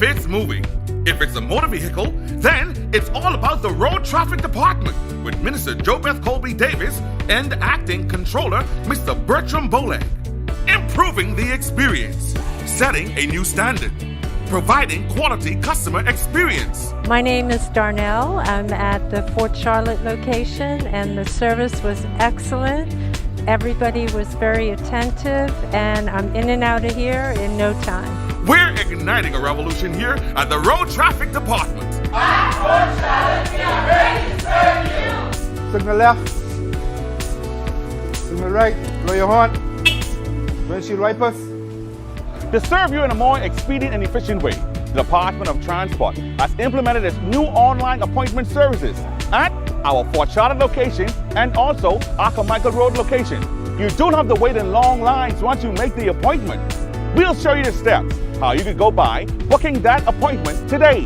If it's moving, if it's a motor vehicle, then it's all about the Road Traffic Department with Minister JoBeth Colby Davis and Acting Controller Mr. Bertram Boleg. Improving the experience, setting a new standard, providing quality customer experience. My name is Darnell. I'm at the Fort Charlotte location and the service was excellent. Everybody was very attentive and I'm in and out of here in no time. We're igniting a revolution here at the Road Traffic Department. At Fort Charlotte, we are ready to serve you. Signal left, signal right, blow your horn, windshield wipers. To serve you in a more expedient and efficient way, the Department of Transport has implemented its new online appointment services at our Fort Charlotte location and also our Carmichael Road location. You don't have to wait in long lines once you make the appointment. We'll show you the steps how you can go by booking that appointment today.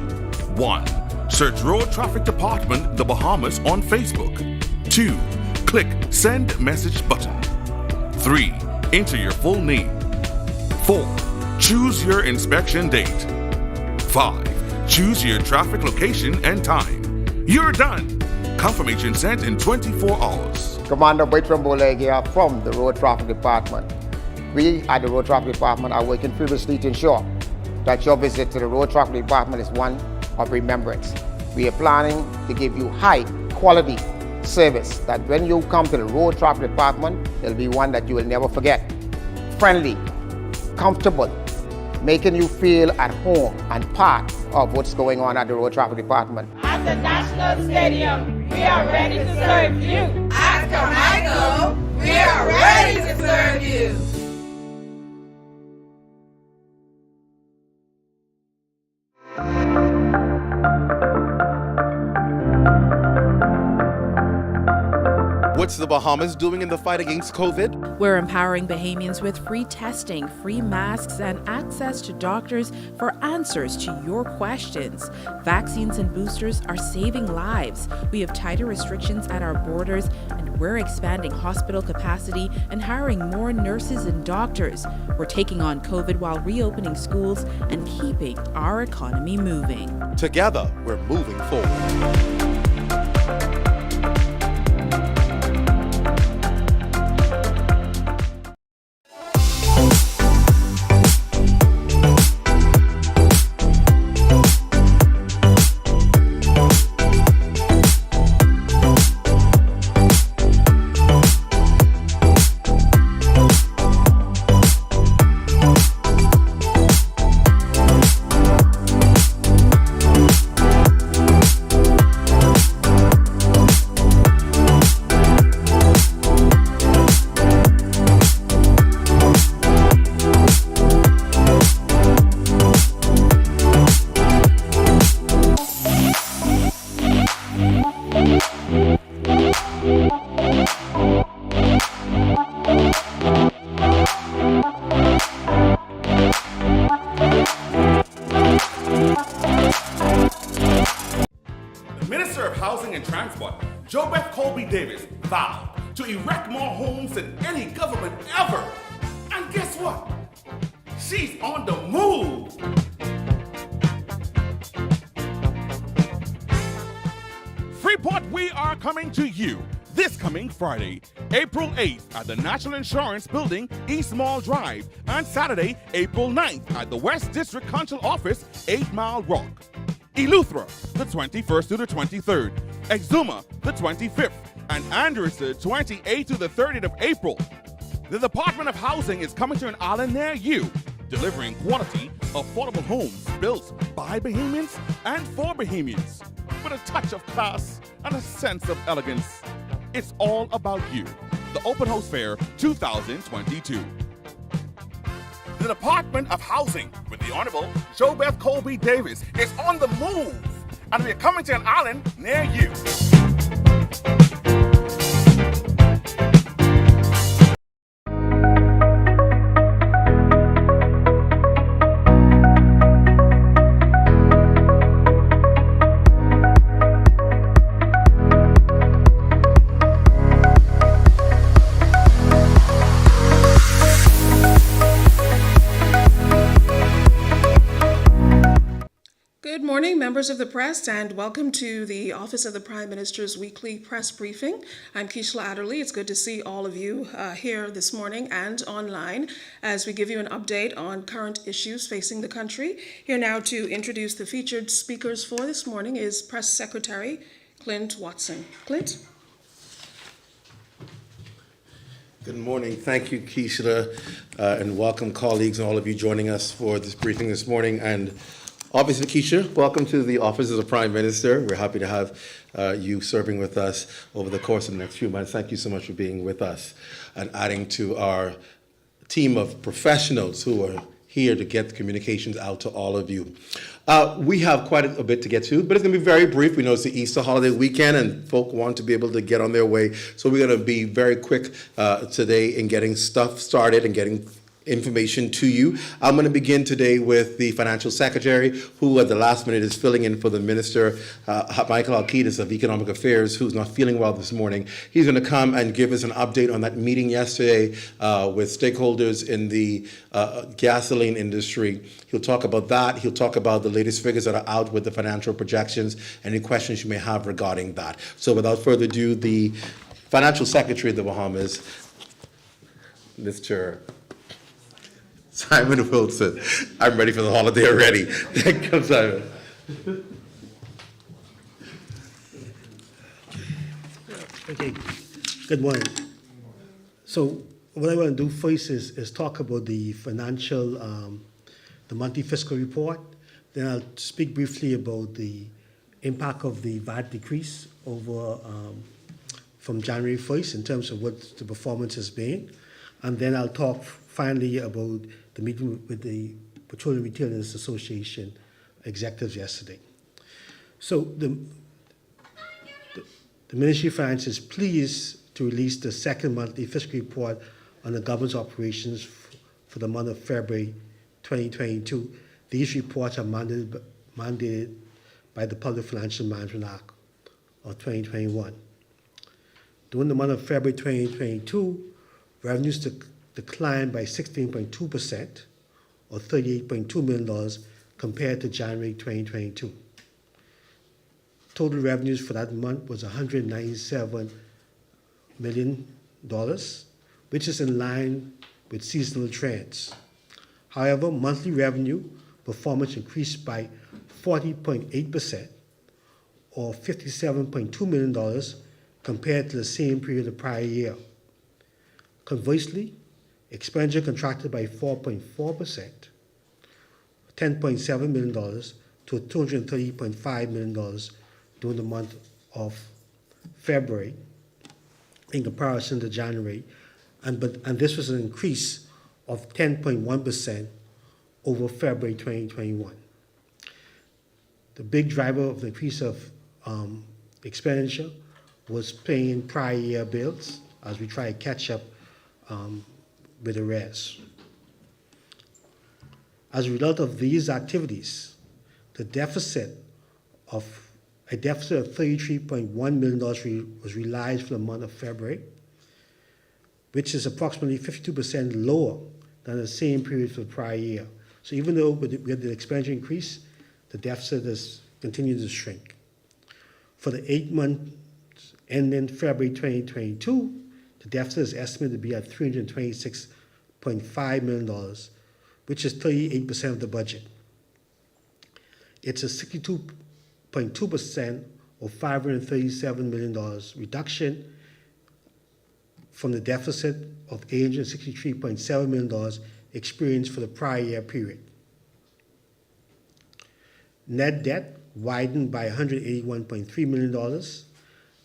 1. Search Road Traffic Department, the Bahamas on Facebook. 2. Click Send Message button. 3. Enter your full name. 4. Choose your inspection date. 5. Choose your traffic location and time. You're done. Confirmation sent in 24 hours. Commander Bertram Boleg here from the Road Traffic Department. We at the Road Traffic Department are working feverishly to ensure that your visit to the Road Traffic Department is one of remembrance. We are planning to give you high quality service that when you come to the Road Traffic Department, it'll be one that you will never forget. Friendly, comfortable, making you feel at home and part of what's going on at the Road Traffic Department. At the National Stadium, we are ready to serve you. At Carmichael, we are ready to serve you. What's the Bahamas doing in the fight against COVID? We're empowering Bahamians with free testing, free masks, and access to doctors for answers to your questions. Vaccines and boosters are saving lives. We have tighter restrictions at our borders, and we're expanding hospital capacity and hiring more nurses and doctors. We're taking on COVID while reopening schools and keeping our economy moving. Together, we're moving forward. Minister of Housing and Transport, JoBeth Colby Davis, vowed to erect more homes than any government ever. And guess what? She's on the move. Freeport, we are coming to you this coming Friday, April 8th at the National Insurance Building, East Mall Drive, and Saturday, April 9th at the West District Council Office, 8 Mile Rock. Eleuthera, the 21st to the 23rd, Exuma, the 25th, and Andrews, the 28th to the 30th of April. The Department of Housing is coming to an island near you, delivering quality, affordable homes built by Bahamians and for Bahamians, with a touch of class and a sense of elegance. It's all about you. The Open House Fair 2022. The Department of Housing, with the Honorable JoBeth Colby Davis, is on the move, and we're coming to an island near you. members of the press, and welcome to the Office of the Prime Minister's weekly press briefing. I'm Keishla Adderley. It's good to see all of you here this morning and online as we give you an update on current issues facing the country. Here now to introduce the featured speakers for this morning is Press Secretary Clint Watson. Clint? Good morning. Thank you, Keishla, and welcome colleagues and all of you joining us for this briefing this morning. And obviously, Keisha, welcome to the Office of the Prime Minister. We're happy to have you serving with us over the course of the next few months. Thank you so much for being with us and adding to our team of professionals who are here to get the communications out to all of you. We have quite a bit to get to, but it's going to be very brief. We know it's the Easter holiday weekend and folk want to be able to get on their way. So we're going to be very quick today in getting stuff started and getting information to you. I'm going to begin today with the Financial Secretary, who at the last minute is filling in for the Minister, Michael Alcides of Economic Affairs, who's not feeling well this morning. He's going to come and give us an update on that meeting yesterday with stakeholders in the gasoline industry. He'll talk about that. He'll talk about the latest figures that are out with the financial projections, any questions you may have regarding that. So without further ado, the Financial Secretary of the Bahamas, Mr. Simon Wilson. I'm ready for the holiday already. Come, Simon. Okay. Good morning. So what I want to do first is talk about the financial, the monthly fiscal report. Then I'll speak briefly about the impact of the VAT decrease over from January 1st in terms of what the performance has been. And then I'll talk finally about the meeting with the Petroleum Retailers Association executives yesterday. So the Ministry of Finance is pleased to release the second monthly fiscal report on the government's operations for the month of February 2022. These reports are mandated by the Public Financial Management Act of 2021. During the month of February 2022, revenues declined by 16.2%, or $38.2 million compared to January 2022. Total revenues for that month was $197 million, which is in line with seasonal trends. However, monthly revenue performance increased by 40.8%, or $57.2 million compared to the same period the prior year. Conversely, expenditure contracted by 4.4%, $10.7 million to $230.5 million during the month of February in comparison to January, and this was an increase of 10.1% over February 2021. The big driver of the increase of expenditure was paying prior year bills as we try to catch up with the rest. As a result of these activities, the deficit of $33.1 million was realized for the month of February, which is approximately 52% lower than the same period for the prior year. So even though we had the expenditure increase, the deficit has continued to shrink. For the 8 months ending February 2022, the deficit is estimated to be at $326.5 million, which is 38% of the budget. It's a 62.2% or $537 million reduction from the deficit of $863.7 million experienced for the prior year period. Net debt widened by $181.3 million,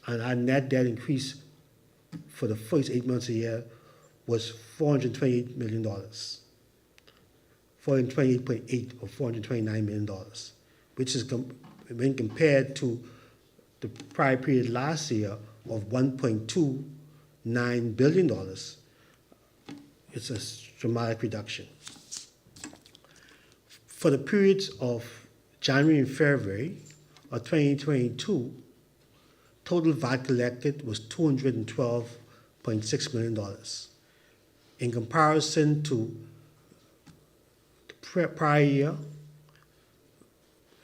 and our net debt increase for the first 8 months of the year was $428 million, 428.8 or $429 million, which is when compared to the prior period last year of $1.29 billion. It's a dramatic reduction. For the periods of January and February of 2022, total VAT collected was $212.6 million. In comparison to the prior year,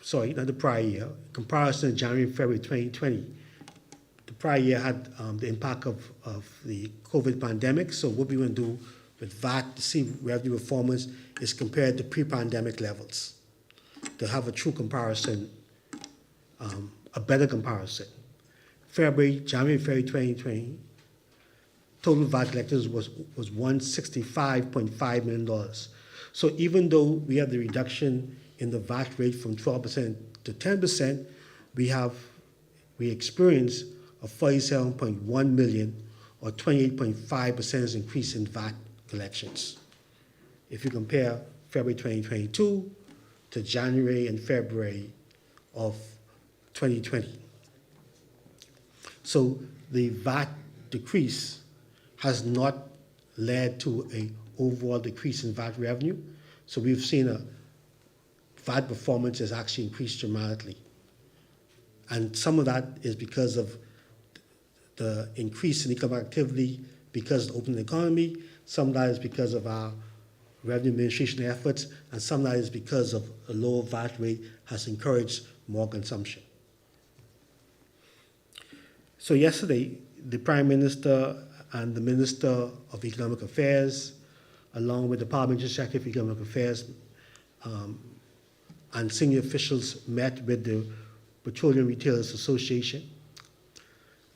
sorry, not the prior year, comparison to January and February 2020. The prior year had the impact of the COVID pandemic. So what we want to do with VAT to see revenue performance is compare to pre-pandemic levels to have a true comparison, a better comparison. January, February 2020, total VAT collected was $165.5 million. So even though we have the reduction in the VAT rate from 12% to 10%, we experienced a 47.1 million or 28.5% increase in VAT collections. If you compare February 2022 to January and February of 2020. So the VAT decrease has not led to an overall decrease in VAT revenue. So we've seen a VAT performance has actually increased dramatically. And some of that is because of the increase in economic activity because of the open economy. Some of that is because of our revenue administration efforts, and some of that is because of a lower VAT rate has encouraged more consumption. So yesterday, the Prime Minister and the Minister of Economic Affairs, along with the Parliamentary Secretary of Economic Affairs, and senior officials met with the Petroleum Retailers Association.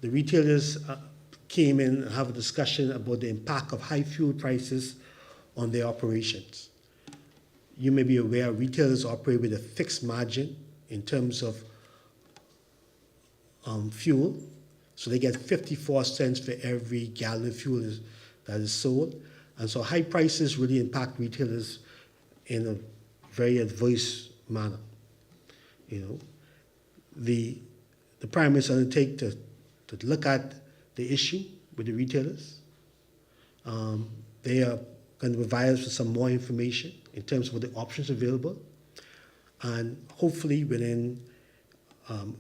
The retailers came in and have a discussion about the impact of high fuel prices on their operations. You may be aware retailers operate with a fixed margin in terms of fuel. So they get 54 cents for every gallon of fuel that is sold. And so high prices really impact retailers in a very adverse manner. You know, the Prime Minister undertake to look at the issue with the retailers. They are going to provide us with some more information in terms of what the options available. And hopefully within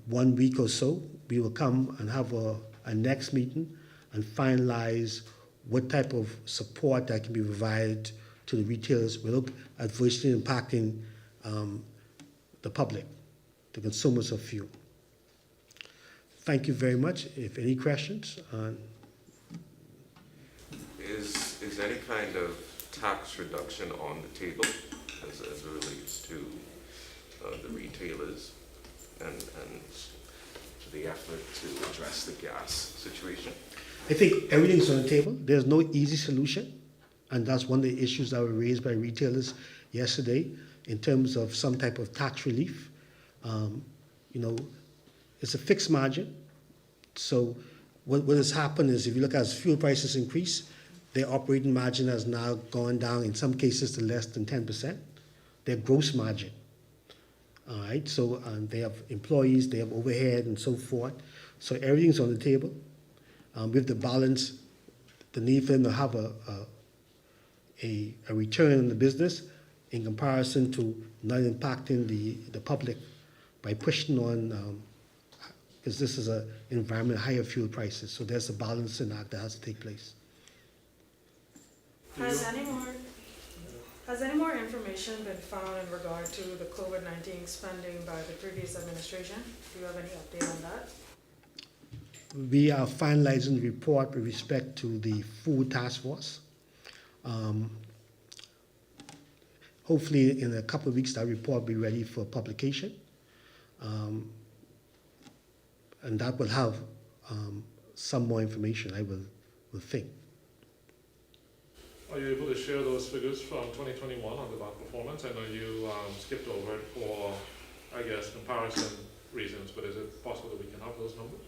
1 week or so, we will come and have a next meeting and finalize what type of support that can be provided to the retailers without adversely impacting the public, the consumers of fuel. Thank you very much. If any questions? Is any kind of tax reduction on the table as it relates to the retailers and the effort to address the gas situation? I think everything's on the table. There's no easy solution, and that's one of the issues that were raised by retailers yesterday in terms of some type of tax relief. You know, it's a fixed margin. So what has happened is if you look as fuel prices increase, their operating margin has now gone down in some cases to less than 10%, their gross margin. All right, so they have employees, they have overhead and so forth. So everything's on the table. With the balance, the need for them to have a return on the business in comparison to not impacting the public by pushing on, because this is an environment, higher fuel prices. So there's a balancing act that has to take place. Has any more information been found in regard to the COVID-19 spending by the previous administration? Do you have any update on that? We are finalizing the report with respect to the food task force. Hopefully in a couple of weeks that report will be ready for publication. And that will have some more information, I will think. Are you able to share those figures from 2021 on the VAT performance? I know you skipped over it for, I guess, comparison reasons, but is it possible that we can have those numbers?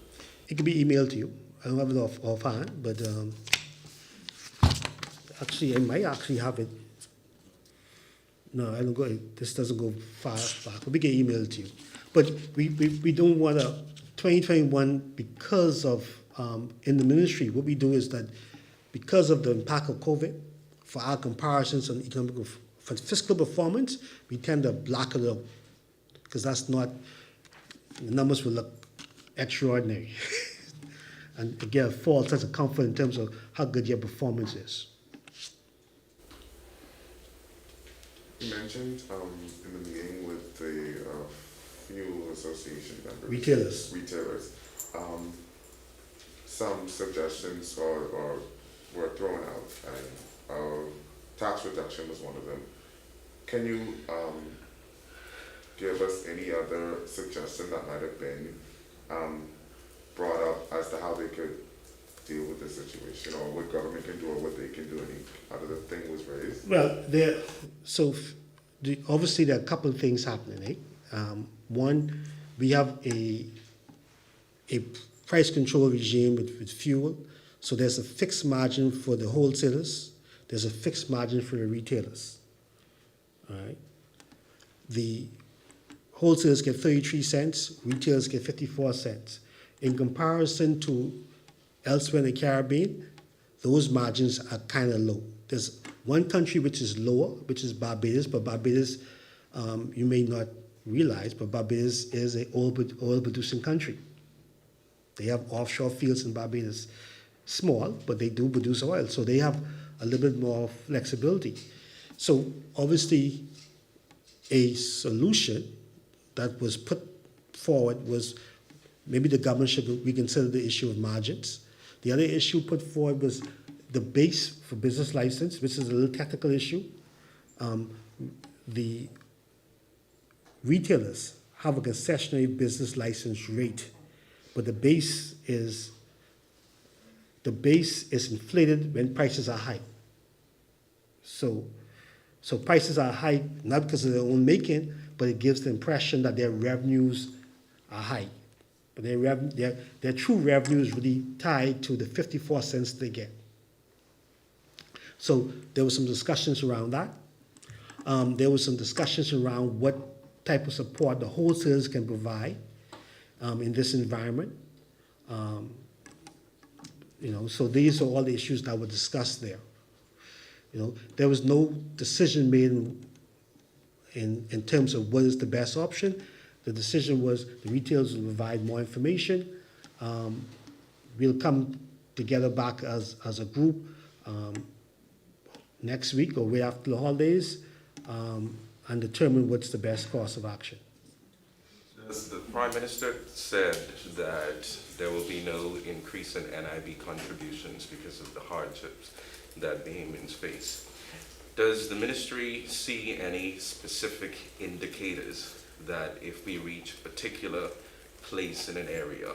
It can be emailed to you. I don't have it offhand, but actually, I might actually have it. No, I don't go. This doesn't go far back. But we can email it to you. But we don't want to. 2021, because of in the ministry, what we do is that because of the impact of COVID, for our comparisons on economic for fiscal performance, we tend to block it out because that's not. The numbers will look extraordinary. And get a false sense of comfort in terms of how good your performance is. You mentioned in the meeting with the Fuel Association members. Retailers. Some suggestions were thrown out, and tax reduction was one of them. Can you give us any other suggestion that might have been brought up as to how they could deal with the situation, or what government can do, or what they can do? Any other thing was raised? Well, obviously there are a couple of things happening. One, we have a price control regime with fuel, so there's a fixed margin for the wholesalers, there's a fixed margin for the retailers. All right. The wholesalers get 33 cents, retailers get 54 cents. In comparison to elsewhere in the Caribbean, those margins are kind of low. There's one country which is lower, which is Barbados, but Barbados, you may not realize, but Barbados is an oil-producing country. They have offshore fields in Barbados, small, but they do produce oil, so they have a little bit more flexibility. So obviously, a solution that was put forward was maybe the government should reconsider the issue of margins. The other issue put forward was the base for business license, which is a little technical issue. The retailers have a concessionary business license rate, but the base is inflated when prices are high. So prices are high not because of their own making, but it gives the impression that their revenues are high. But their true revenue is really tied to the 54 cents they get. So there were some discussions around that. There were some discussions around what type of support the wholesalers can provide in this environment. So these are all the issues that were discussed there. There was no decision made in terms of what is the best option. The decision was the retailers will provide more information. We'll come together back as a group next week or way after the holidays and determine what's the best course of action. The Prime Minister said that there will be no increase in NIB contributions because of the hardships that Bahamians face. Does the ministry see any specific indicators that if we reach a particular place in an area,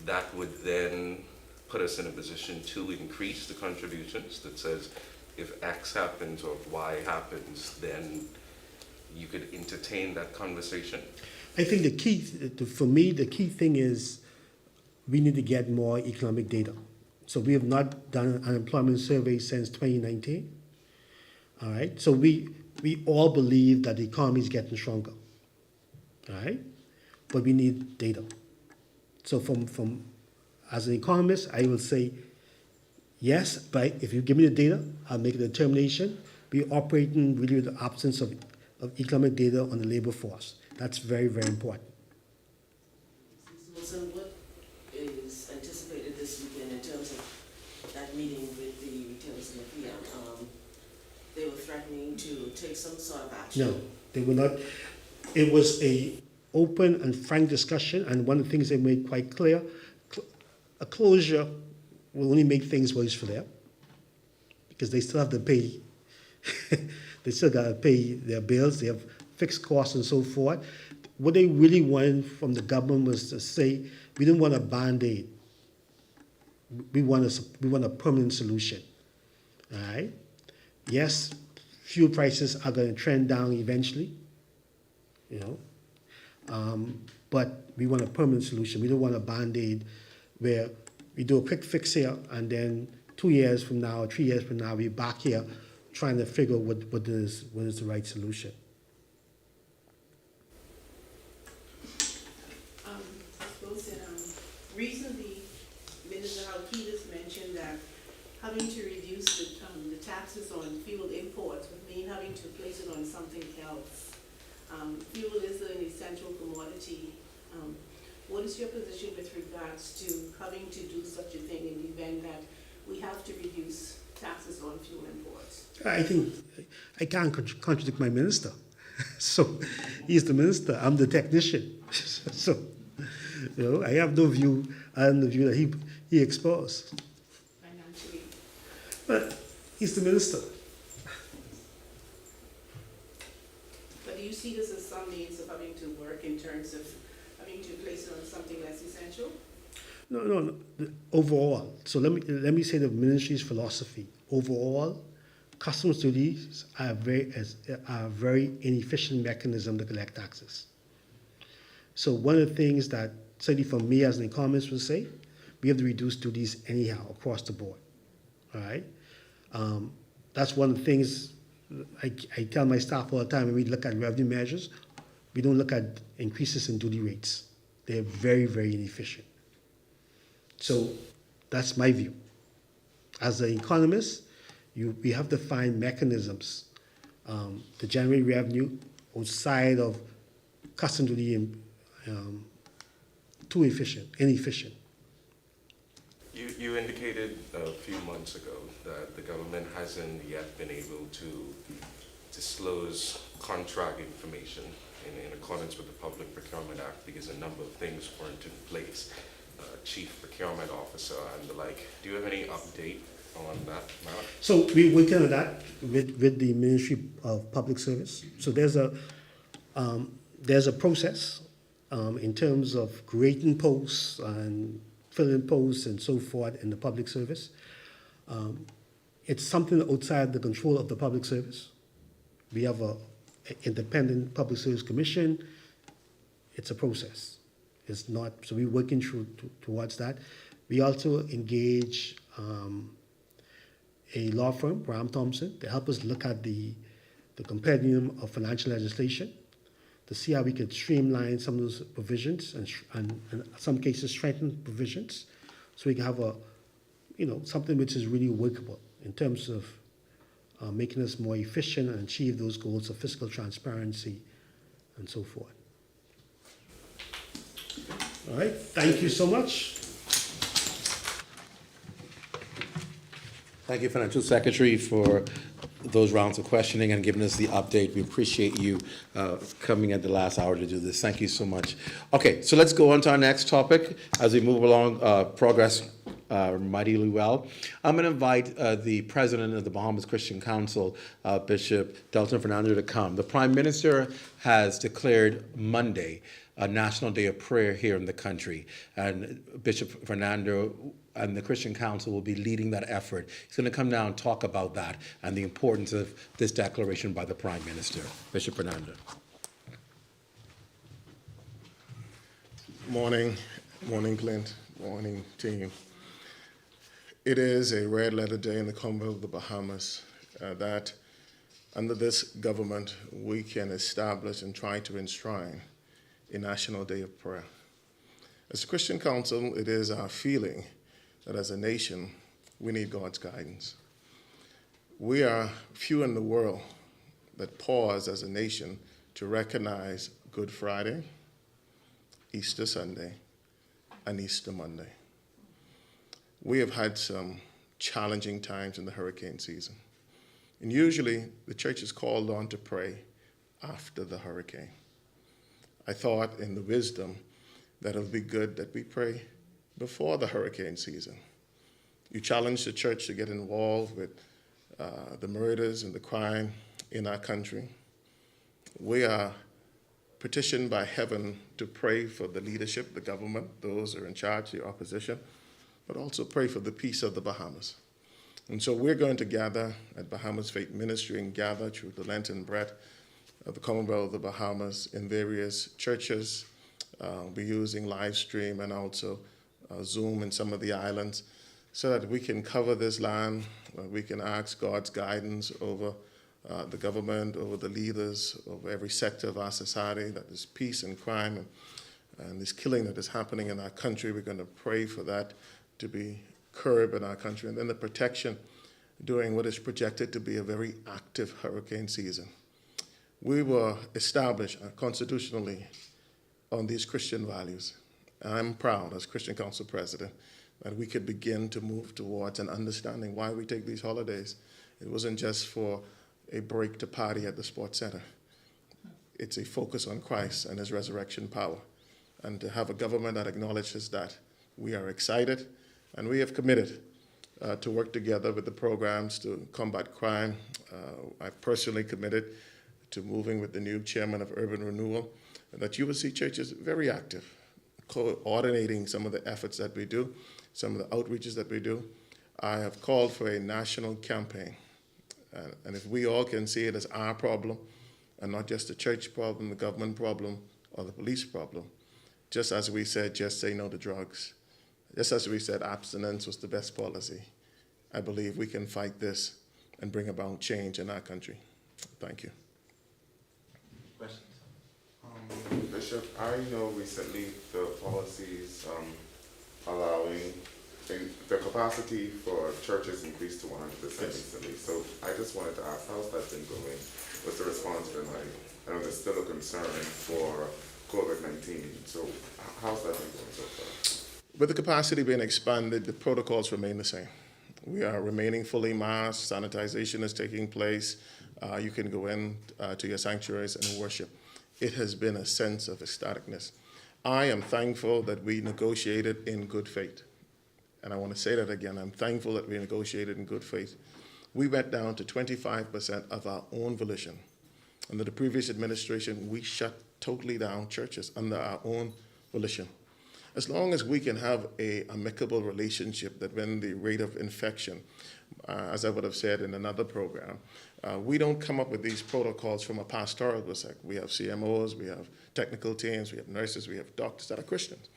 that would then put us in a position to increase the contributions, that says if X happens or Y happens, then you could entertain that conversation? I think the key, for me, the key thing is we need to get more economic data. So we have not done an unemployment survey since 2019. All right, so we all believe that the economy is getting stronger. All right, but we need data. So from as an economist, I will say yes, but if you give me the data, I'll make a determination. We're operating really with the absence of economic data on the labor force. That's very, very important. So what is anticipated this weekend in terms of that meeting with the retailers in the PM? They were threatening to take some sort of action. No, they were not. It was a open and frank discussion, and one of the things they made quite clear, a closure will only make things worse for them because they still have to pay. They still got to pay their bills. They have fixed costs and so forth. What they really wanted from the government was to say, we didn't want a Band-Aid. We want a permanent solution. All right? Yes, fuel prices are going to trend down eventually, but we want a permanent solution. We don't want a Band-Aid where we do a quick fix here and then 2 years from now or 3 years from now we're back here trying to figure what is the right solution. Recently, Minister Halkidas mentioned that having to reduce the taxes on fuel imports would mean having to place it on something else. Fuel is an essential commodity. What is your position with regards to having to do such a thing in the event that we have to reduce taxes on fuel imports? I think I can't contradict my minister. So he's the minister, I'm the technician. So, I have no view, the view that he exposed. Financially. But he's the minister. But do you see this as some means of having to work in terms of having to place it on something less essential? No. Overall, so let me say the ministry's philosophy. Overall, customs duties are a very inefficient mechanism to collect taxes. So one of the things that, certainly for me as an economist would say, we have to reduce duties anyhow across the board. All right? That's one of the things I tell my staff all the time when we look at revenue measures, we don't look at increases in duty rates. They're very, very inefficient. So that's my view. As an economist, we have to find mechanisms to generate revenue outside of custom duty too inefficient. You indicated a few months ago that the government hasn't yet been able to disclose contract information in accordance with the Public Procurement Act because a number of things weren't in place. Chief Procurement Officer and the like. Do you have any update on that matter? So we're working on that with the Ministry of Public Service. So there's a process in terms of creating posts and filling posts and so forth in the public service. It's something outside the control of the public service. We have an independent public service commission. It's a process. It's not, so we're working towards that. We also engage a law firm, Graham Thompson, to help us look at the compendium of financial legislation to see how we could streamline some of those provisions and in some cases strengthen provisions so we can have something which is really workable in terms of making us more efficient and achieve those goals of fiscal transparency and so forth. All right, thank you so much. Thank you, Financial Secretary, for those rounds of questioning and giving us the update. We appreciate you coming at the last hour to do this. Thank you so much. Okay, so let's go on to our next topic as we move along, progress mightily well. I'm going to invite the president of the Bahamas Christian Council, Bishop Delton Fernando, to come. The Prime Minister has declared Monday a National Day of Prayer here in the country, and Bishop Fernando and the Christian Council will be leading that effort. He's going to come down and talk about that and the importance of this declaration by the Prime Minister. Bishop Fernando. Morning, Clint. Morning, team. It is a red letter day in the Commonwealth of the Bahamas that under this government we can establish and try to enshrine a National Day of Prayer. As a Christian Council, it is our feeling that as a nation, we need God's guidance. We are few in the world that pause as a nation to recognize Good Friday, Easter Sunday, and Easter Monday. We have had some challenging times in the hurricane season. And usually, the church is called on to pray after the hurricane. I thought in the wisdom that it would be good that we pray before the hurricane season. You challenge the church to get involved with the murders and the crime in our country. We are petitioned by heaven to pray for the leadership, the government, those who are in charge, the opposition, but also pray for the peace of the Bahamas. And so we're going to gather at Bahamas Faith Ministry and gather through the Lenten bread of the Commonwealth of the Bahamas in various churches. We're using live stream and also Zoom in some of the islands so that we can cover this land, we can ask God's guidance over the government, over the leaders, over every sector of our society, that there's peace and crime and this killing that is happening in our country. We're going to pray for that to be curbed in our country. And then the protection during what is projected to be a very active hurricane season. We were established constitutionally on these Christian values. And I'm proud as Christian Council President that we could begin to move towards an understanding why we take these holidays. It wasn't just for a break to party at the sports center. it's a focus on Christ and his resurrection power. And to have a government that acknowledges that, we are excited and we have committed to work together with the programs to combat crime. I've personally committed to moving with the new chairman of Urban Renewal, that you will see churches very active, coordinating some of the efforts that we do, some of the outreaches that we do. I have called for a national campaign. And if we all can see it as our problem, and not just the church problem, the government problem, or the police problem, just as we said, just say no to drugs, just as we said abstinence was the best policy, I believe we can fight this and bring about change in our country. Thank you. Questions? Bishop, I know recently the policies allowing the capacity for churches increased to 100% recently. So I just wanted to ask, how's that been going? What's the response been like? I know there's still a concern for COVID-19. So how's that been going so far? With the capacity being expanded, the protocols remain the same. We are remaining fully masked. Sanitization is taking place. You can go in to your sanctuaries and worship. It has been a sense of ecstaticness. I am thankful that we negotiated in good faith. And I want to say that again. I'm thankful that we negotiated in good faith. We went down to 25% of our own volition. Under the previous administration, we shut totally down churches under our own volition. As long as we can have an amicable relationship, that when the rate of infection, as I would have said in another program, we don't come up with these protocols from a pastoral perspective. We have CMOs, we have technical teams, we have nurses, we have doctors that are Christians.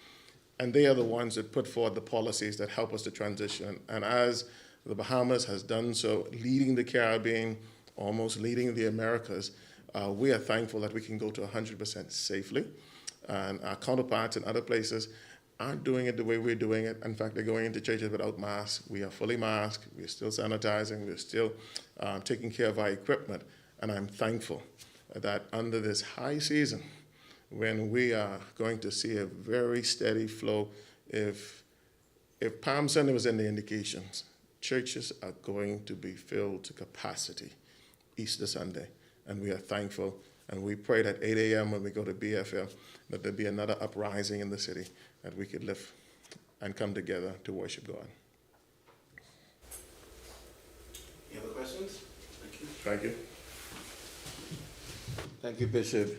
And they are the ones that put forward the policies that help us to transition. And as the Bahamas has done so, leading the Caribbean, almost leading the Americas, we are thankful that we can go to 100% safely. And our counterparts in other places aren't doing it the way we're doing it. In fact, they're going into churches without masks. We are fully masked. We're still sanitizing. We're still taking care of our equipment. And I'm thankful that under this high season, when we are going to see a very steady flow, if Palm Sunday was in the indications, churches are going to be filled to capacity Easter Sunday. And we are thankful. And we pray that 8 a.m. when we go to BFL, that there be another uprising in the city, that we could live and come together to worship God. Any other questions? Thank you. Thank you. Thank you, Bishop,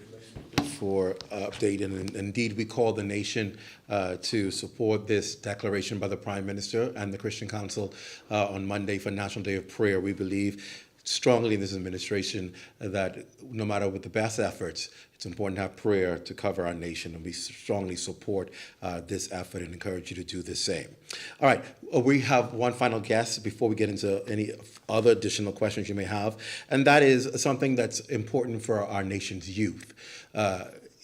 for update. And indeed, we call the nation to support this declaration by the Prime Minister and the Christian Council on Monday for National Day of Prayer. We believe strongly in this administration that no matter what the best efforts, it's important to have prayer to cover our nation, and we strongly support this effort and encourage you to do the same. All right, we have one final guest before we get into any other additional questions you may have, and that is something that's important for our nation's youth.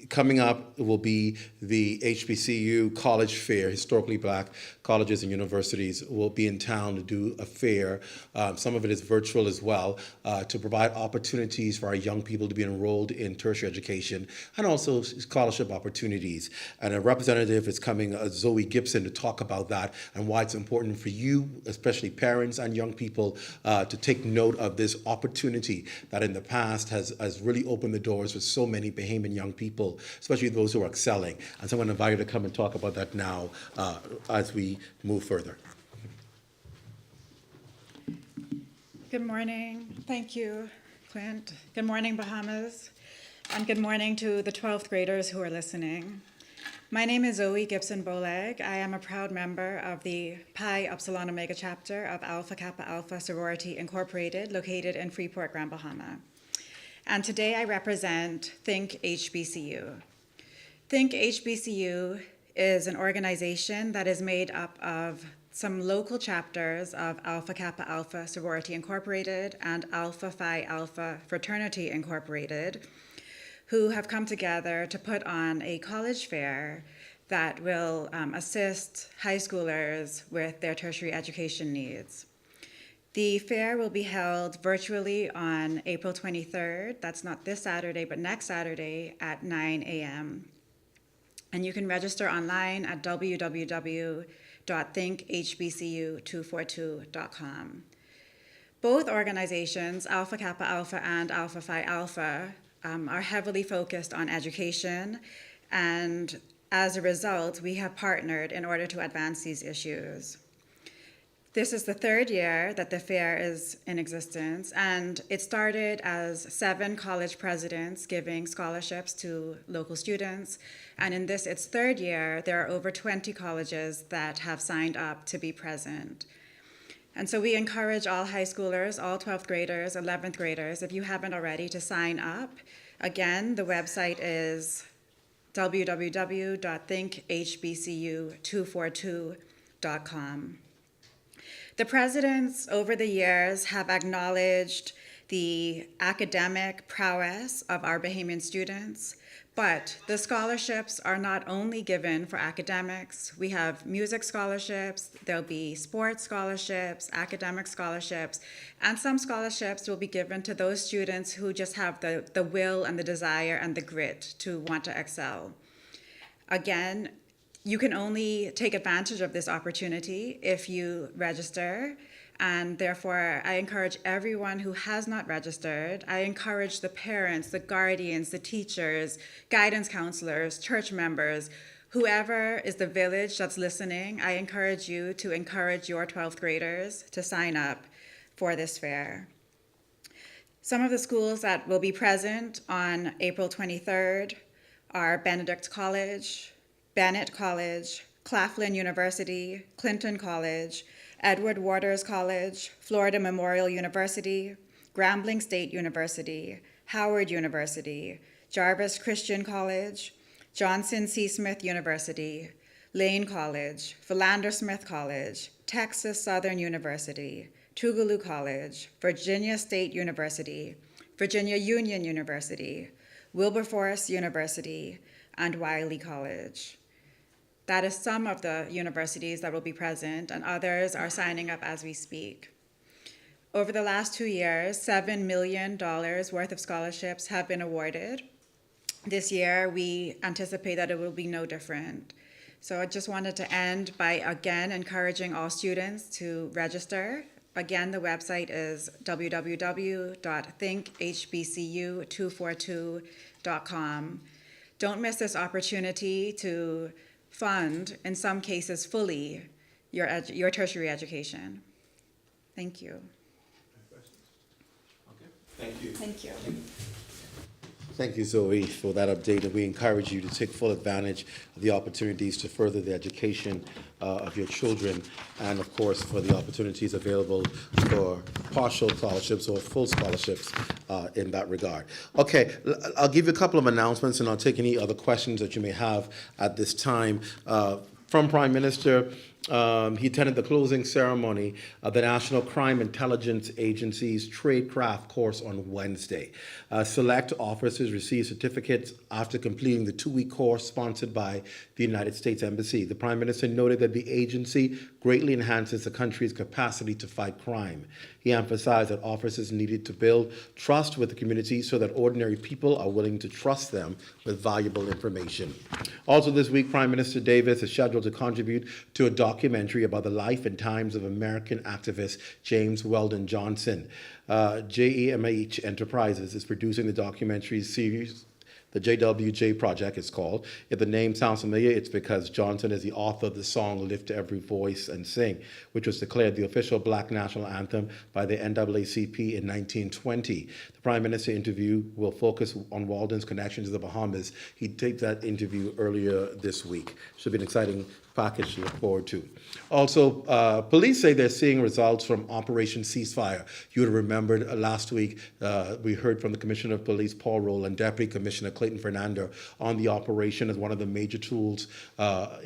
Coming up will be the HBCU College Fair. Historically Black colleges and universities will be in town to do a fair. Some of it is virtual as well, to provide opportunities for our young people to be enrolled in tertiary education and also scholarship opportunities. And a representative is coming, Zoe Gibson, to talk about that and why it's important for you, especially parents and young people, to take note of this opportunity that in the past has really opened the doors for so many Bahamian young people, especially those who are excelling. And so I'm going to invite you to come and talk about that now as we move further. Good morning. Thank you, Clint. Good morning, Bahamas. And good morning to the 12th graders who are listening. My name is Zoe Gibson Boleg. I am a proud member of the Pi Upsilon Omega chapter of Alpha Kappa Alpha Sorority Incorporated, located in Freeport, Grand Bahama. And today I represent Think HBCU. Think HBCU is an organization that is made up of some local chapters of Alpha Kappa Alpha Sorority Incorporated and Alpha Phi Alpha Fraternity Incorporated, who have come together to put on a college fair that will assist high schoolers with their tertiary education needs. The fair will be held virtually on April 23rd. That's not this Saturday, but next Saturday at 9 a.m. And you can register online at www.thinkhbcu242.com. Both organizations, Alpha Kappa Alpha and Alpha Phi Alpha, are heavily focused on education, and as a result, we have partnered in order to advance these issues. This is the third year that the fair is in existence, and it started as 7 college presidents giving scholarships to local students. And in this, its third year, there are over 20 colleges that have signed up to be present. And so we encourage all high schoolers, all 12th graders, 11th graders, if you haven't already, to sign up. Again, the website is www.thinkhbcu242.com. The presidents over the years have acknowledged the academic prowess of our Bahamian students, but the scholarships are not only given for academics. We have music scholarships, there'll be sports scholarships, academic scholarships, and some scholarships will be given to those students who just have the will and the desire and the grit to want to excel. Again, you can only take advantage of this opportunity if you register, and therefore I encourage everyone who has not registered. I encourage the parents, the guardians, the teachers, guidance counselors, church members, whoever is the village that's listening, I encourage you to encourage your 12th graders to sign up for this fair. Some of the schools that will be present on April 23rd are Benedict College, Bennett College, Claflin University, Clinton College, Edward Waters College, Florida Memorial University, Grambling State University, Howard University, Jarvis Christian College, Johnson C. Smith University, Lane College, Philander Smith College, Texas Southern University, Tougaloo College, Virginia State University, Virginia Union University, Wilberforce University, and Wiley College. That is some of the universities that will be present, and others are signing up as we speak. Over the last 2 years, $7 million worth of scholarships have been awarded. This year, we anticipate that it will be no different. So I just wanted to end by, again, encouraging all students to register. Again, the website is www.thinkhbcu242.com. Don't miss this opportunity to fund, in some cases fully, your tertiary education. Thank you. Thank you. Thank you. Thank you, Zoe, for that update, and we encourage you to take full advantage of the opportunities to further the education of your children, and of course for the opportunities available for partial scholarships or full scholarships in that regard. Okay, I'll give you a couple of announcements, and I'll take any other questions that you may have at this time. From Prime Minister, he attended the closing ceremony of the National Crime Intelligence Agency's Tradecraft course on Wednesday. Select officers received certificates after completing the 2-week course sponsored by the United States Embassy. The Prime Minister noted that the agency greatly enhances the country's capacity to fight crime. He emphasized that officers needed to build trust with the community so that ordinary people are willing to trust them with valuable information. Also this week, Prime Minister Davis is scheduled to contribute to a documentary about the life and times of American activist James Weldon Johnson. JEMH Enterprises is producing the documentary series. The JWJ Project is called. If the name sounds familiar, it's because Johnson is the author of the song Lift Every Voice and Sing, which was declared the official Black national anthem by the NAACP in 1920. The Prime Minister interview will focus on Weldon's connections to the Bahamas. He taped that interview earlier this week. Should be an exciting package to look forward to. Also, police say they're seeing results from Operation Ceasefire. You would have remembered last week we heard from the Commissioner of Police, Paul Rowland, Deputy Commissioner Clayton Fernando on the operation as one of the major tools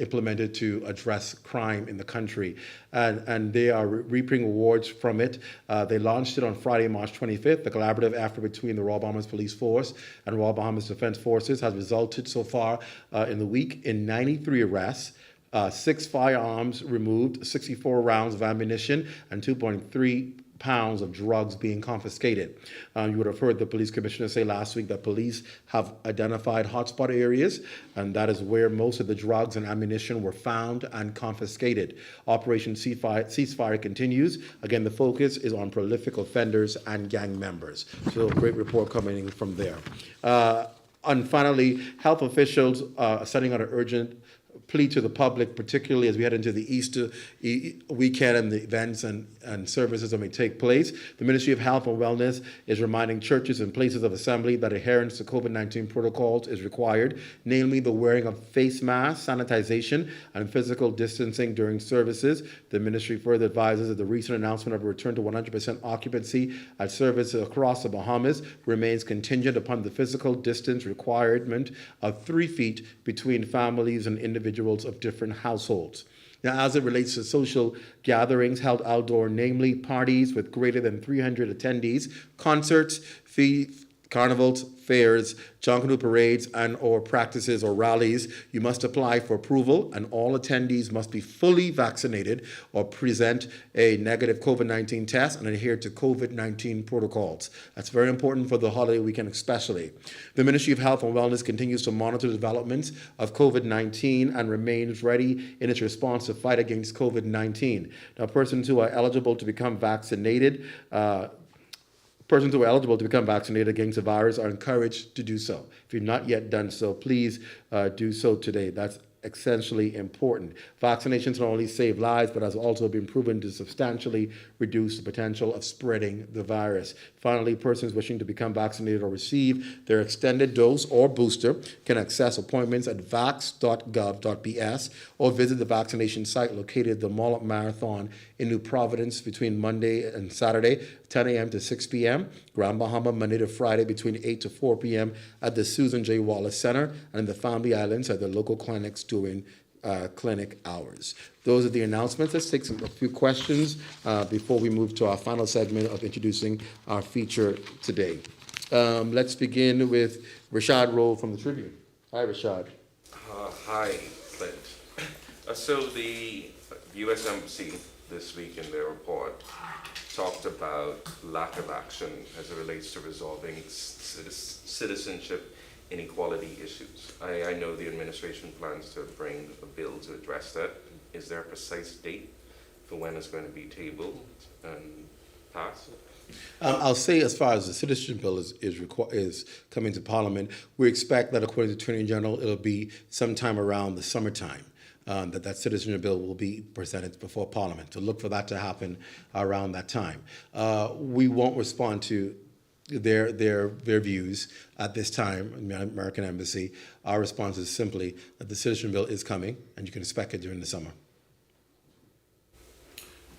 implemented to address crime in the country. And they are reaping awards from it. They launched it on Friday, March 25th. The collaborative effort between the Royal Bahamas Police Force and Royal Bahamas Defense Forces has resulted so far in the week in 93 arrests, 6 firearms removed, 64 rounds of ammunition, and 2.3 pounds of drugs being confiscated. You would have heard the police commissioner say last week that police have identified hotspot areas, and that is where most of the drugs and ammunition were found and confiscated. Operation Ceasefire continues. Again, the focus is on prolific offenders and gang members. So a great report coming from there. And finally, health officials are sending out an urgent plea to the public, particularly as we head into the Easter weekend and the events and services that may take place. The Ministry of Health and Wellness is reminding churches and places of assembly that adherence to COVID-19 protocols is required, namely the wearing of face masks, sanitization, and physical distancing during services. The ministry further advises that the recent announcement of a return to 100% occupancy at services across the Bahamas remains contingent upon the physical distance requirement of 3 feet between families and individuals of different households. Now, as it relates to social gatherings held outdoor, namely parties with greater than 300 attendees, concerts, carnivals, fairs, Junkanoo parades, and or practices or rallies, you must apply for approval, and all attendees must be fully vaccinated or present a negative COVID-19 test and adhere to COVID-19 protocols. That's very important for the holiday weekend especially. The Ministry of Health and Wellness continues to monitor the developments of COVID-19 and remains ready in its response to fight against COVID-19. Now, persons who are eligible to become vaccinated against the virus are encouraged to do so. If you've not yet done so, please do so today. That's essentially important. Vaccinations not only save lives, but has also been proven to substantially reduce the potential of spreading the virus. Finally, persons wishing to become vaccinated or receive their extended dose or booster can access appointments at vax.gov.bs or visit the vaccination site located at the Mall Marathon in New Providence between Monday and Saturday, 10 a.m. to 6 p.m., Grand Bahama, Monday to Friday between 8 to 4 p.m. at the Susan J. Wallace Center, and in the Family Islands at the local clinics during clinic hours. Those are the announcements. Let's take a few questions before we move to our final segment of introducing our feature today. Let's begin with Rashad Rowe from the Tribune. Hi, Rashad. Hi, Clint. So the U.S. Embassy this week in their report talked about lack of action as it relates to resolving citizenship inequality issues. I know the administration plans to bring a bill to address that. Is there a precise date for when it's going to be tabled and passed? I'll say, as far as the citizenship bill is coming to Parliament, we expect that, according to the Attorney General, it'll be sometime around the summertime. That citizenship bill will be presented before Parliament. To look for that to happen around that time. We won't respond to their views at this time in the American Embassy. Our response is simply that the citizenship bill is coming, and you can expect it during the summer.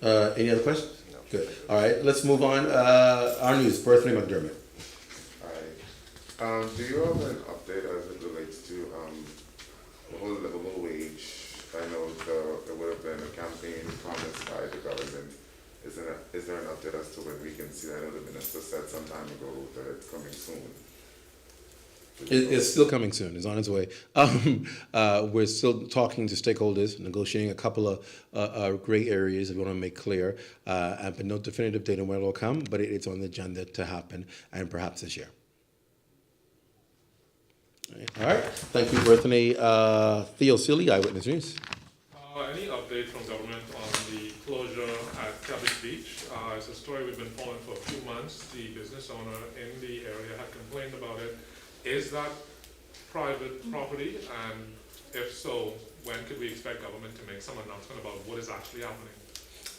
Any other questions? No. Good. All right, let's move on. Our news, Berthany McDermott. All right. Do you have an update as it relates to the whole livable wage? I know there would have been a campaign promised by the government. Is there an update as to when we can see that? I know the minister said some time ago that it's coming soon. It's still coming soon. It's on its way. We're still talking to stakeholders, negotiating a couple of gray areas that we want to make clear, but no definitive date on when it will come, but it's on the agenda to happen, and perhaps this year. All right. Thank you, Berthany. Theo Seeley, Eyewitness News. Any update from government on the closure at Cabbage Beach? It's a story we've been following for a few months. The business owner in the area had complained about it. Is that private property? And if so, when could we expect government to make some announcement about what is actually happening?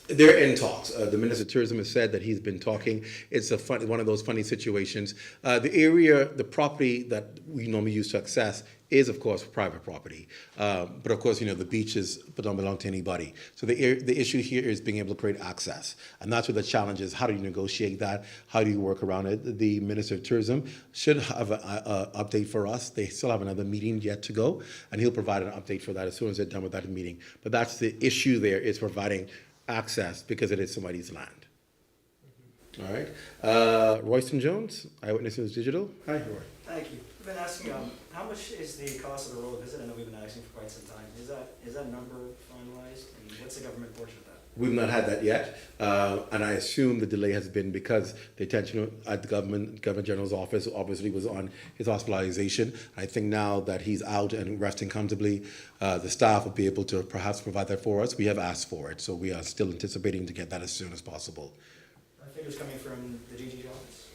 They're in talks. The Minister of Tourism has said that he's been talking. It's one of those funny situations. The property that we normally use to access is, of course, private property. But of course, the beaches don't belong to anybody. So the issue here is being able to create access. And that's where the challenge is. How do you negotiate that? How do you work around it? The Minister of Tourism should have an update for us. They still have another meeting yet to go, and he'll provide an update for that as soon as they're done with that meeting. But that's the issue there, is providing access because it is somebody's land. All right. Royston Jones, Eyewitness News Digital. Hi, Roy. Thank you. I've been asking, how much is the cost of the road visit? I know we've been asking for quite some time. Is that number finalized? And what's the government portion of that? We've not had that yet, and I assume the delay has been because the attention at the Governor General's office obviously was on his hospitalization. I think now that he's out and resting comfortably, the staff will be able to perhaps provide that for us. We have asked for it, so we are still anticipating to get that as soon as possible. Figures coming from the DG's office?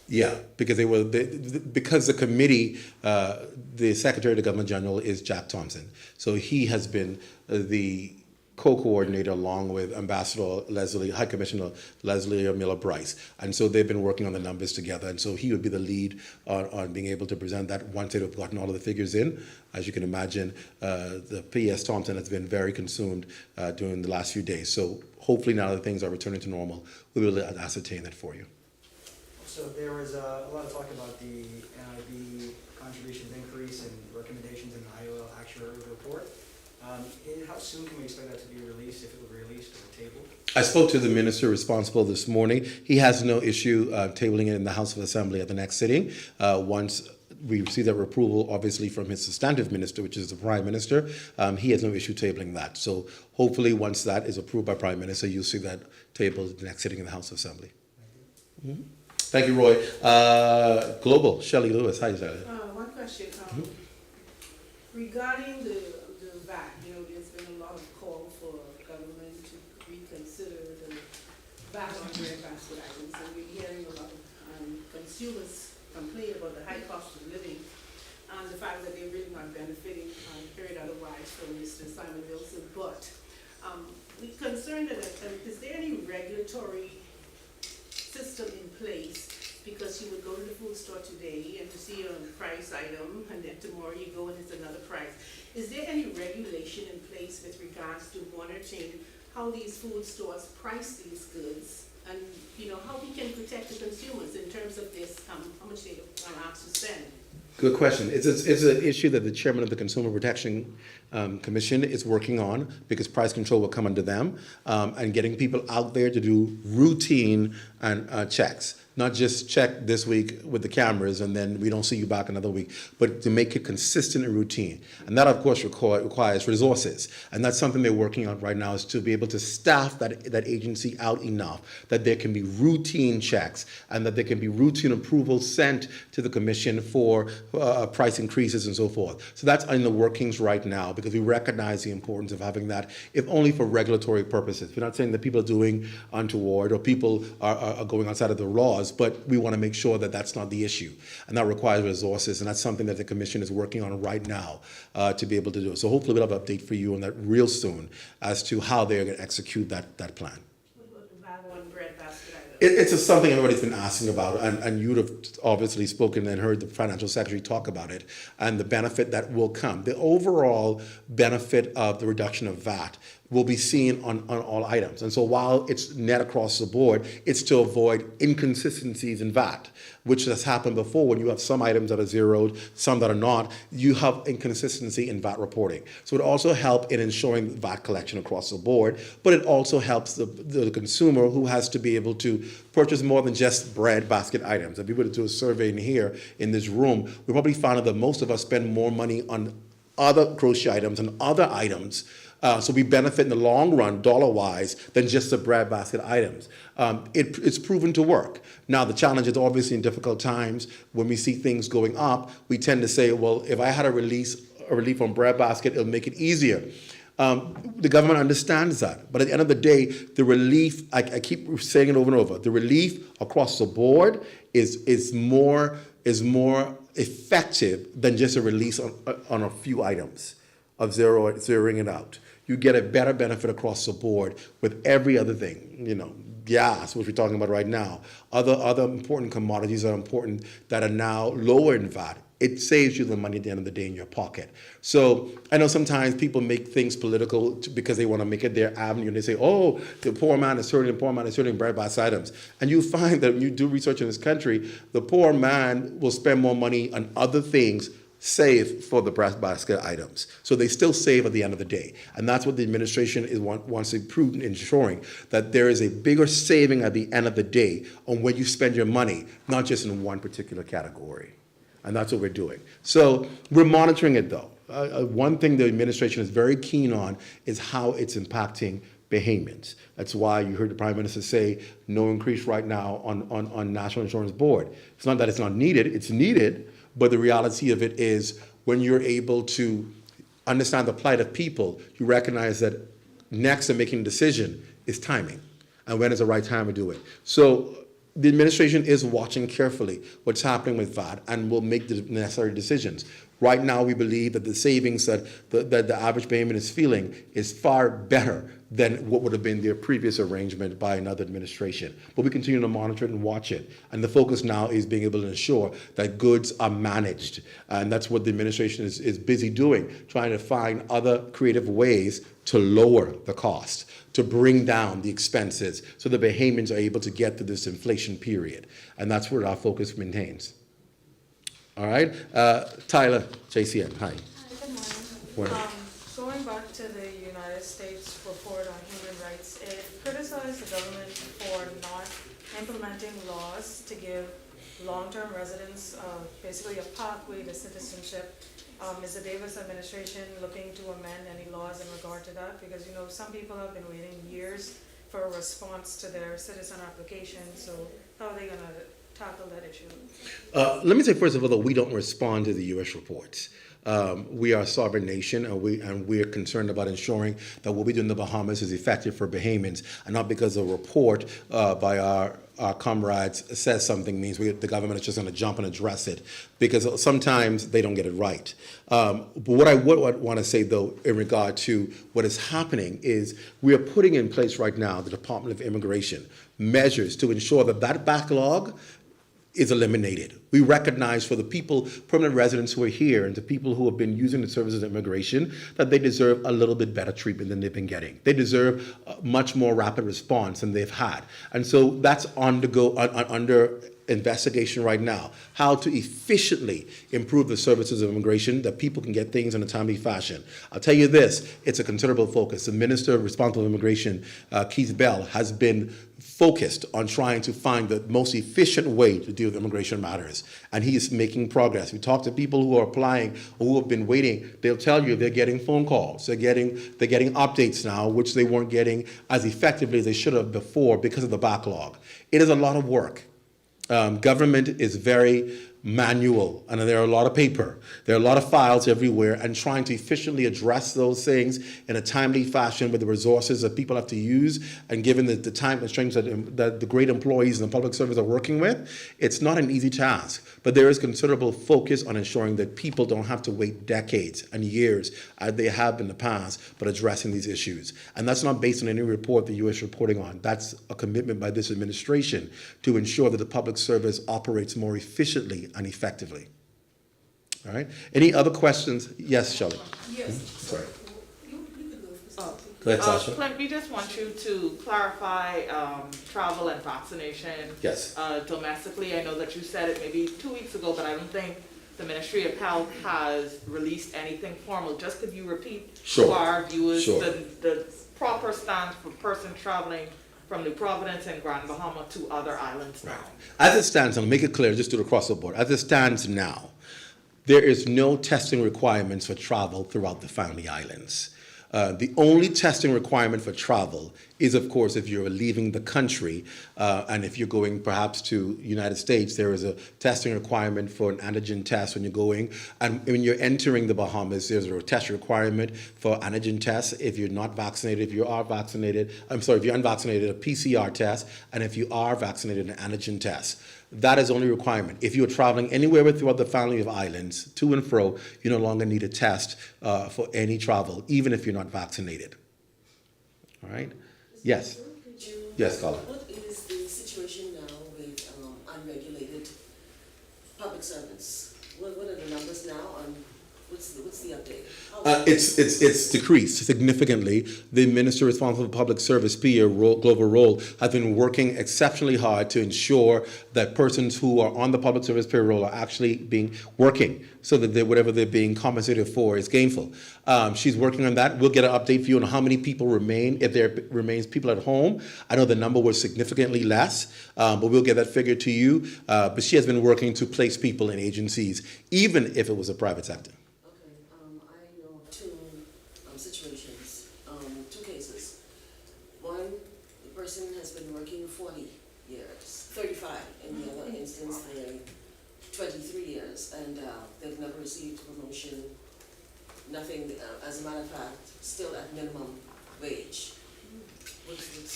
Yeah, because because the committee, the Secretary of the Governor General is Jack Thompson, so he has been the co-coordinator along with High Commissioner Leslie Miller-Bryce. And so they've been working on the numbers together. And so he would be the lead on being able to present that once they've gotten all of the figures in. As you can imagine, the PS Thompson has been very consumed during the last few days. So hopefully now that things are returning to normal, we will ascertain that for you. So there was a lot of talk about the NIB contributions increase and recommendations in the IOL actuarial report. How soon can we expect that to be released, if it will be released to the table? I spoke to the minister responsible this morning. He has no issue tabling it in the House of Assembly at the next sitting. Once we receive that approval, obviously, from his substantive minister, which is the Prime Minister, he has no issue tabling that. So hopefully once that is approved by Prime Minister, you'll see that tabled at the next sitting in the House of Assembly. Thank you, Thank you, Roy. Global, Shelley Lewis. Hi, Shelley. One question. Regarding the VAT, there's been a lot of call for government to reconsider the VAT on breadbasket items, and we're hearing a lot of consumers complain about the high cost of living and the fact that they're really not benefiting. I heard otherwise from Mr. Simon Wilson, but we're concerned that is there any regulatory system in place? Because you would go to the food store today and you see a price item, and then tomorrow you go and it's another price. Is there any regulation in place with regards to monitoring how these food stores price these goods, and how we can protect the consumers in terms of this, how much they are asked to spend? Good question. It's an issue that the chairman of the Consumer Protection Commission is working on, because price control will come under them, and getting people out there to do routine checks. Not just check this week with the cameras and then we don't see you back another week, but to make it consistent and routine. And that, of course, requires resources. And that's something they're working on right now, is to be able to staff that agency out enough that there can be routine checks and that there can be routine approvals sent to the commission for price increases and so forth. So that's in the workings right now, because we recognize the importance of having that, if only for regulatory purposes. We're not saying that people are doing untoward or people are going outside of the laws, but we want to make sure that that's not the issue. And that requires resources, and that's something that the Commission is working on right now to be able to do it. So hopefully we'll have an update for you on that real soon as to how they're going to execute that plan. It's something everybody's been asking about, and you'd have obviously spoken and heard the financial secretary talk about it, and the benefit that will come. The overall benefit of the reduction of VAT will be seen on all items. And so while it's net across the board, it's to avoid inconsistencies in VAT, which has happened before when you have some items that are zeroed, some that are not. You have inconsistency in VAT reporting. So it also helps in ensuring VAT collection across the board, but it also helps the consumer, who has to be able to purchase more than just bread basket items. If we were to do a survey in here in this room, we probably found that most of us spend more money on other grocery items and other items. So we benefit in the long run, dollar-wise, than just the bread basket items. It's proven to work. Now, the challenge is obviously in difficult times, when we see things going up, we tend to say, well, if I had a relief on bread basket, it'll make it easier. The government understands that. But at the end of the day, the relief, I keep saying it over and over, the relief across the board is more effective than just a release on a few items of zeroing it out. You get a better benefit across the board with every other thing, gas, which we're talking about right now, other important commodities that are now lower in VAT. It saves you the money at the end of the day in your pocket. So I know sometimes people make things political because they want to make it their avenue, and they say, oh, the poor man is hurting bread basket items. And you find that when you do research in this country, the poor man will spend more money on other things save for the bread basket items. So they still save at the end of the day. And that's what the administration wants to improve in ensuring, that there is a bigger saving at the end of the day on where you spend your money, not just in one particular category. And that's what we're doing. So we're monitoring it, though. One thing the administration is very keen on is how it's impacting Bahamians. That's why you heard the Prime Minister say no increase right now on National Insurance Board. It's not that it's not needed, it's needed, but the reality of it is when you're able to understand the plight of people, you recognize that next to making a decision is timing, and when is the right time to do it. So the administration is watching carefully what's happening with VAT and will make the necessary decisions. Right now, we believe that the savings that the average Bahamian is feeling is far better than what would have been their previous arrangement by another administration. But we continue to monitor it and watch it. And the focus now is being able to ensure that goods are managed. And that's what the administration is busy doing, trying to find other creative ways to lower the cost, to bring down the expenses so the Bahamians are able to get through this inflation period. And that's where our focus maintains. All right, Tyler, JCN, hi. Good morning. Going back to the United States report on human rights, it criticized the government for not implementing laws to give long-term residents basically a pathway to citizenship. Is the Davis administration looking to amend any laws in regard to that? Because, you know, some people have been waiting years for a response to their citizen application, so how are they going to tackle that issue? Let me say, first of all, that we don't respond to the U.S. reports. We are a sovereign nation, and we are concerned about ensuring that what we do in the Bahamas is effective for Bahamians, and not because a report by our comrades says something means the government is just going to jump and address it, because sometimes they don't get it right. But what I would want to say, though, in regard to what is happening is we are putting in place right now, the Department of Immigration, measures to ensure that that backlog is eliminated. We recognize for the people, permanent residents who are here, and the people who have been using the services of immigration, that they deserve a little bit better treatment than they've been getting. They deserve a much more rapid response than they've had. And so that's under investigation right now, how to efficiently improve the services of immigration, that people can get things in a timely fashion. I'll tell you this, it's a considerable focus. The Minister responsible for immigration, Keith Bell, has been focused on trying to find the most efficient way to deal with immigration matters, and he is making progress. We talk to people who are applying or who have been waiting. They'll tell you they're getting phone calls, they're getting updates now, which they weren't getting as effectively as they should have before because of the backlog. It is a lot of work. Government is very manual, and there are a lot of paper. There are a lot of files everywhere, and trying to efficiently address those things in a timely fashion with the resources that people have to use, and given the time constraints that the great employees in the public service are working with, it's not an easy task. But there is considerable focus on ensuring that people don't have to wait decades and years as they have in the past, but addressing these issues. And that's not based on any report the U.S. reporting on. That's a commitment by this administration to ensure that the public service operates more efficiently and effectively. All right. Any other questions? Yes, Shelley. Yes. Sorry. Go ahead, Sasha. Clint, we just want you to clarify travel and vaccination. Yes. Domestically. I know that you said it maybe 2 weeks ago, but I don't think the Ministry of Health has released anything formal. Just could you repeat to our viewers the proper stance for person traveling from New Providence and Grand Bahama to other islands now? As it stands, and I'll make it clear, just do it across the board. As it stands now, there is no testing requirements for travel throughout the Family Islands. The only testing requirement for travel is, of course, if you're leaving the country, and if you're going perhaps to United States, there is a testing requirement for an antigen test when you're going. And when you're entering the Bahamas, there's a test requirement for antigen tests. If you're not vaccinated, if you're unvaccinated, a PCR test, and if you are vaccinated, an antigen test. That is the only requirement. If you're traveling anywhere throughout the family of islands, to and fro, you no longer need a test for any travel, even if you're not vaccinated. All right? Yes. Yes, Carla. What is the situation now with unregulated public servants? What are the numbers now, and what's the update? It's decreased significantly. The Minister responsible for public service, PA Global Role, has been working exceptionally hard to ensure that persons who are on the public service payroll are actually working, so that whatever they're being compensated for is gainful. She's working on that. We'll get an update for you on how many people remain, if there remains people at home. I know the number was significantly less, but we'll get that figure to you. But she has been working to place people in agencies, even if it was a private sector. Two cases. instance, they're 23 years and they've never received a promotion, nothing, as a matter of fact, still at minimum wage.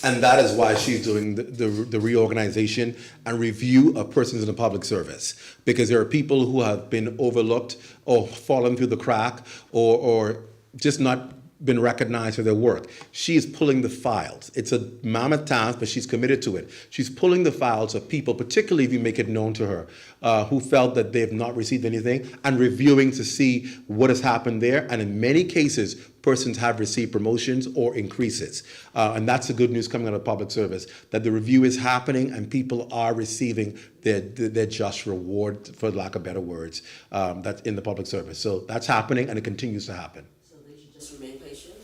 And that is why she's doing the reorganization and review of persons in the public service. Because there are people who have been overlooked or fallen through the crack or just not been recognized for their work. She is pulling the files. It's a mammoth task, but she's committed to it. She's pulling the files of people, particularly if you make it known to her, who felt that they have not received anything, and reviewing to see what has happened there. And in many cases, persons have received promotions or increases. And that's the good news coming out of public service, that the review is happening and people are receiving their just reward, for lack of better words, that's in the public service. So that's happening and it continues to happen. Just remain patient.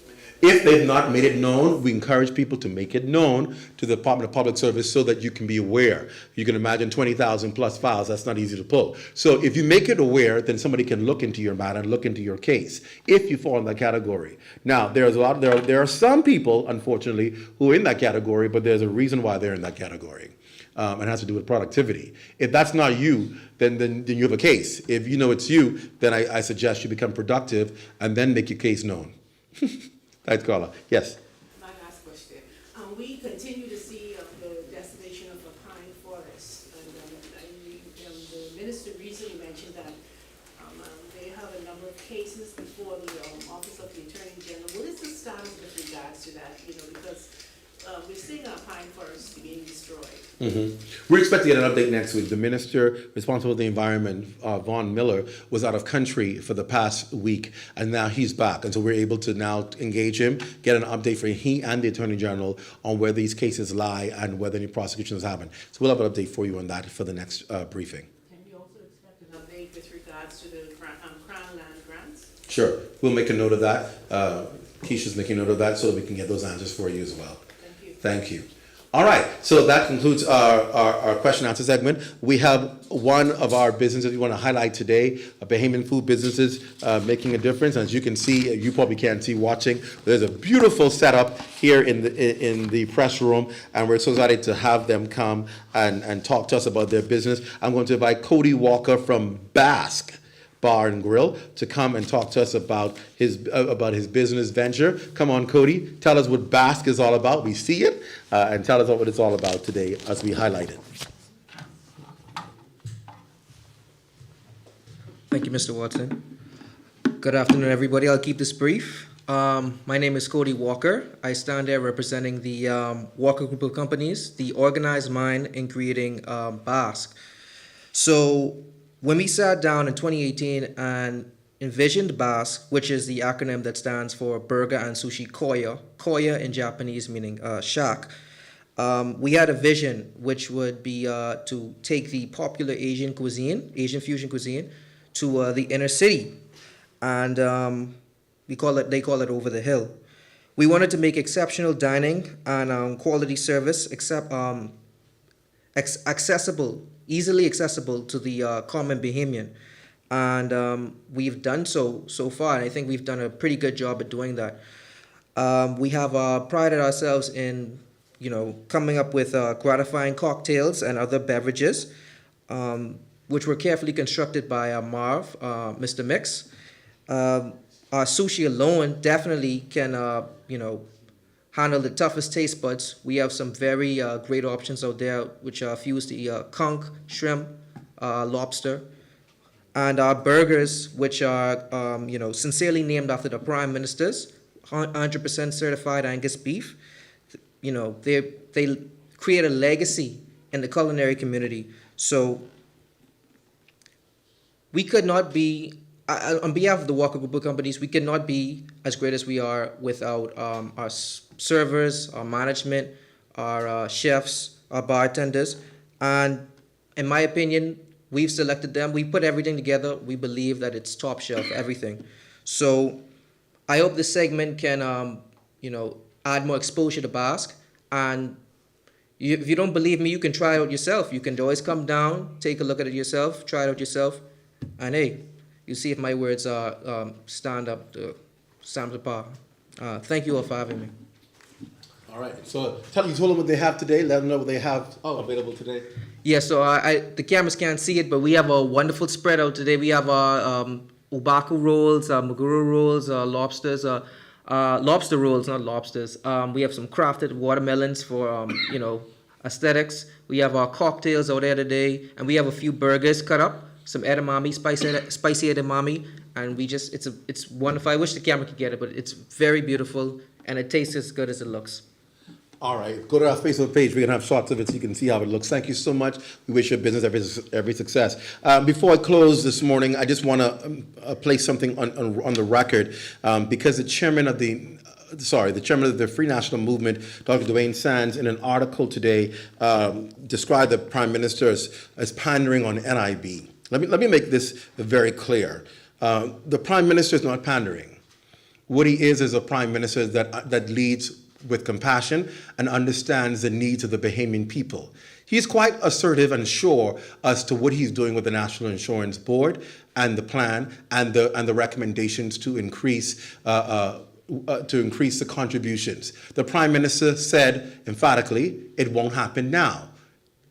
If they've not made it known, we encourage people to make it known to the Department of Public Service so that you can be aware. You can imagine 20,000 plus files, that's not easy to pull. So if you make it aware, then somebody can look into your matter and look into your case, if you fall in that category. Now, there are some people, unfortunately, who are in that category, but there's a reason why they're in that category. It has to do with productivity. If that's not you, then you have a case. If you know it's you, then I suggest you become productive and then make your case known. Thanks, Carla. Yes? My last question. We continue to see the decimation of a pine forest. And the minister recently mentioned that they have a number of cases before the Office of the Attorney General. What is the status with regards to that? Because we're seeing our pine forests being destroyed. We're expecting to get an update next week. The minister responsible for the environment, Vaughn Miller, was out of country for the past week, and now he's back. And so we're able to now engage him, get an update for he and the Attorney General on where these cases lie and whether any prosecutions happen. So we'll have an update for you on that for the next briefing. Can we also expect an update with regards to the Crown Land grants? Sure. We'll make a note of that. Keisha's making note of that so that we can get those answers for you as well. Thank you. Thank you. All right, so that concludes our question and answer segment. We have one of our businesses we want to highlight today, Bahamian food businesses making a difference. As you can see, you probably can't see watching, there's a beautiful setup here in the press room, and we're so excited to have them come and talk to us about their business. I'm going to invite Cody Walker from Basque Bar and Grill to come and talk to us about his business venture. Come on, Cody, tell us what Basque is all about. We see it, and tell us what it's all about today as we highlight it. Thank you, Mr. Watson. Good afternoon, everybody. I'll keep this brief. My name is Cody Walker. I stand there representing the Walker Group of Companies, the organized mind in creating Basque. So when we sat down in 2018 and envisioned Basque, which is the acronym that stands for Burger and Sushi Koya, Koya in Japanese meaning shack, we had a vision which would be to take the popular Asian fusion cuisine, to the inner city, and they call it over the hill. We wanted to make exceptional dining and quality service easily accessible to the common Bahamian, and we've done so far, and I think we've done a pretty good job at doing that. We have prided ourselves in coming up with gratifying cocktails and other beverages, which were carefully constructed by Marv, Mr. Mix. Our sushi alone definitely can handle the toughest taste buds. We have some very great options out there which fuse the conch, shrimp, lobster, and our burgers, which are sincerely named after the Prime Ministers, 100% certified Angus beef. They create a legacy in the culinary community. So we could not be, on behalf of the Walker Group of Companies, we could not be as great as we are without our servers, our management, our chefs, our bartenders. And in my opinion, we've selected them. We put everything together. We believe that it's top shelf, everything. So I hope this segment can, add more exposure to Basque. And if you don't believe me, you can try it out yourself. You can always come down, take a look at it yourself, try it out yourself. And hey, you see if my words stand up to par. Thank you all for having me. All right. So you told them what they have today. Let them know what they have available today. Yeah, so the cameras can't see it, but we have a wonderful spread out today. We have ubaku rolls, maguro rolls, lobsters, lobster rolls, not lobsters. We have some crafted watermelons for, aesthetics. We have our cocktails out there today, and we have a few burgers cut up, some edamame, spicy edamame, and it's wonderful. I wish the camera could get it, but it's very beautiful, and it tastes as good as it looks. All right, go to our Facebook page. We're going to have shots of it so you can see how it looks. Thank you so much. We wish your business every success. Before I close this morning, I just want to place something on the record because the chairman of the Free National Movement, Dr. Dwayne Sands, in an article today described the Prime Minister as pandering on NIB. Let me make this very clear. The Prime Minister is not pandering. What he is a Prime Minister that leads with compassion and understands the needs of the Bahamian people. He's quite assertive and sure as to what he's doing with the National Insurance Board and the plan and the recommendations to increase the contributions. The Prime Minister said emphatically, it won't happen now.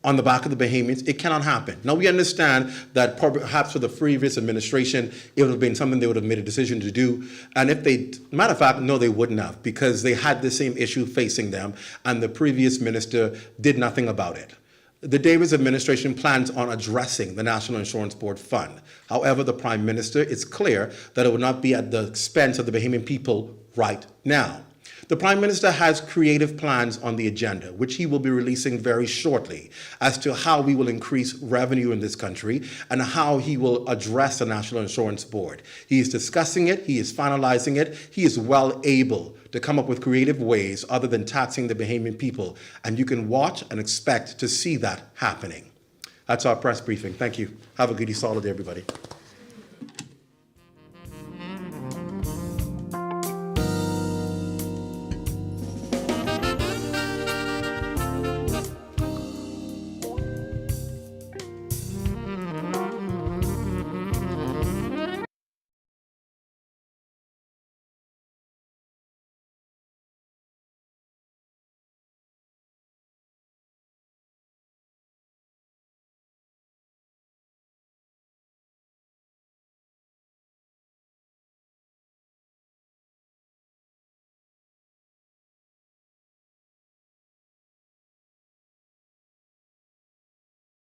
On the back of the Bahamians, it cannot happen. Now, we understand that perhaps for the previous administration, it would have been something they would have made a decision to do. And if they, matter of fact, no, they wouldn't have, because they had the same issue facing them, and the previous minister did nothing about it. The Davis administration plans on addressing the National Insurance Board fund. However, the Prime Minister is clear that it will not be at the expense of the Bahamian people right now. The Prime Minister has creative plans on the agenda, which he will be releasing very shortly, as to how we will increase revenue in this country and how he will address the National Insurance Board. He is discussing it, he is finalizing it, he is well able to come up with creative ways other than taxing the Bahamian people, and you can watch and expect to see that happening. That's our press briefing. Thank you. Have a good solid day, everybody.